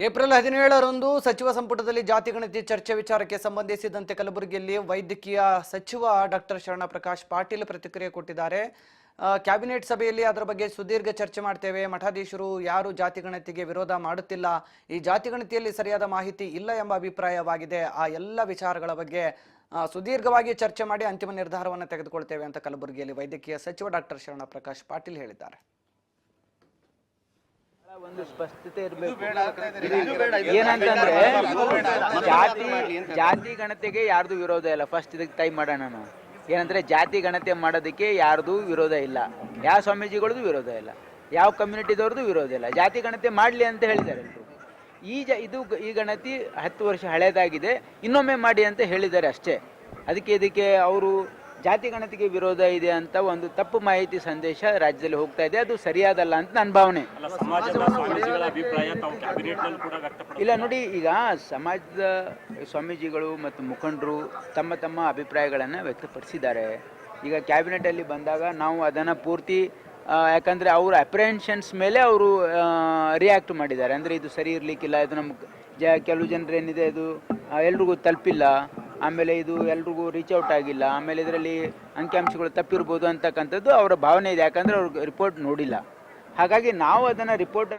April 17ರಂದು ಸಚಿವ ಸಂಪುಟದಲ್ಲಿ ಜಾತಿ ಗಣತಿ ಚರ್ಚೆ ವಿಚಾರಕ್ಕೆ ಸಂಬಂಧಿಸಿದಂತೆ ಕಲಬುರಗಿಯಲ್ಲಿ ವೈದ್ಯಕೀಯ ಸಚಿವ ಡಾಕ್ಟರ್ ಶರಣ ಪ್ರಕಾಶ್ ಪಾಟೀಲ್ ಪ್ರತಿಕ್ರಿಯೆ ಕೊಟ್ಟಿದ್ದಾರೆ. ಕ್ಯಾಬಿನೆಟ್ ಸಭೆಯಲ್ಲಿ ಅದರ ಬಗ್ಗೆ ಸುದೀರ್ಘ ಚರ್ಚೆ ಮಾಡ್ತೇವೆ. ಮಠಾಧೀಶರು ಯಾರು ಜಾತಿ ಗಣತಿಗೆ ವಿರೋಧ ಮಾಡುತ್ತಿಲ್ಲ, ಈ ಜಾತಿ ಗಣತಿಯಲ್ಲಿ ಸರಿಯಾದ ಮಾಹಿತಿ ಇಲ್ಲ ಎಂಬ ಅಭಿಪ್ರಾಯವಾಗಿದೆ. ಆ ಎಲ್ಲ ವಿಚಾರಗಳ ಬಗ್ಗೆ ಸುದೀರ್ಘವಾಗಿ ಚರ್ಚೆ ಮಾಡಿ ಅಂತಿಮ ನಿರ್ಧಾರವನ್ನು ತೆಗೆದುಕೊಳ್ತೇವೆ ಅಂತ ಕಲಬುರಗಿಯಲ್ಲಿ ವೈದ್ಯಕೀಯ ಸಚಿವ ಡಾಕ್ಟರ್ ಶರಣ ಪ್ರಕಾಶ್ ಪಾಟೀಲ್ ಹೇಳಿದ್ದಾರೆ. ಒಂದು ಸ್ಪಷ್ಟತೆ ಇರಬೇಕು. ಏನಂತಂದ್ರೆ ಜಾತಿ ಗಣತಿಗೆ ಯಾರ್ದು ವಿರೋಧ ಇಲ್ಲ. ಫಸ್ಟ್ ಇದಕ್ಕೆ ಟೈಮ್ ಮಾಡೋಣ ನಾವು. ಏನಂದ್ರೆ ಜಾತಿ ಗಣತಿ ಮಾಡೋದಕ್ಕೆ ಯಾರ್ದು ವಿರೋಧ ಇಲ್ಲ, ಯಾವ ಸ್ವಾಮೀಜಿಗಳದ್ದು ವಿರೋಧ ಇಲ್ಲ, ಯಾವ ಕಮ್ಯುನಿಟಿದವ್ರದ್ದು ವಿರೋಧ ಇಲ್ಲ. ಜಾತಿ ಗಣತಿ ಮಾಡಲಿ ಅಂತ ಹೇಳಿದ್ದಾರೆ ಎಲ್ಲರೂ. ಈ ಗಣತಿ 10 ವರ್ಷ ಹಳೇದಾಗಿದೆ, ಇನ್ನೊಮ್ಮೆ ಮಾಡಿ ಅಂತ ಹೇಳಿದ್ದಾರೆ ಅಷ್ಟೇ. ಇದಕ್ಕೆ ಅವರು ಜಾತಿ ಗಣತಿಗೆ ವಿರೋಧ ಇದೆ ಅಂತ ಒಂದು ತಪ್ಪು ಮಾಹಿತಿ ಸಂದೇಶ ರಾಜ್ಯದಲ್ಲಿ ಹೋಗ್ತಾ ಇದೆ. ಅದು ಸರಿಯಾದಲ್ಲ ಅಂತ ನನ್ನ ಭಾವನೆ. ಇಲ್ಲ ನೋಡಿ, ಈಗ ಸಮಾಜದ ಸ್ವಾಮೀಜಿಗಳು ಮತ್ತು ಮುಖಂಡರು ತಮ್ಮ ಅಭಿಪ್ರಾಯಗಳನ್ನು ವ್ಯಕ್ತಪಡಿಸಿದ್ದಾರೆ. ಈಗ ಕ್ಯಾಬಿನೆಟಲ್ಲಿ ಬಂದಾಗ ನಾವು ಅದನ್ನು ಪೂರ್ತಿ ಯಾಕಂದರೆ ಅವರ ಅಪ್ರಿಹೆನ್ಷನ್ಸ್ ಮೇಲೆ ಅವರು ರಿಯಾಕ್ಟ್ ಮಾಡಿದ್ದಾರೆ. ಅಂದರೆ ಇದು ಸರಿ ಇರಲಿಕ್ಕಿಲ್ಲ, ಇದು ನಮ್ಮ ಕೆಲವು ಜನರೇನಿದೆ ಇದು ಎಲ್ರಿಗೂ ತಲುಪಿಲ್ಲ, ಆಮೇಲೆ ಇದು ಎಲ್ರಿಗೂ ರೀಚ್ ಔಟ್ ಆಗಿಲ್ಲ, ಆಮೇಲೆ ಇದರಲ್ಲಿ ಅಂಕಿಅಂಶಗಳು ತಪ್ಪಿರ್ಬೋದು ಅಂತಕ್ಕಂಥದ್ದು ಅವರ ಭಾವನೆ ಇದೆ. ಯಾಕಂದರೆ ಅವ್ರಿಗೆ ರಿಪೋರ್ಟ್ ನೋಡಿಲ್ಲ. ಹಾಗಾಗಿ ನಾವು ಅದನ್ನು ರಿಪೋರ್ಟ್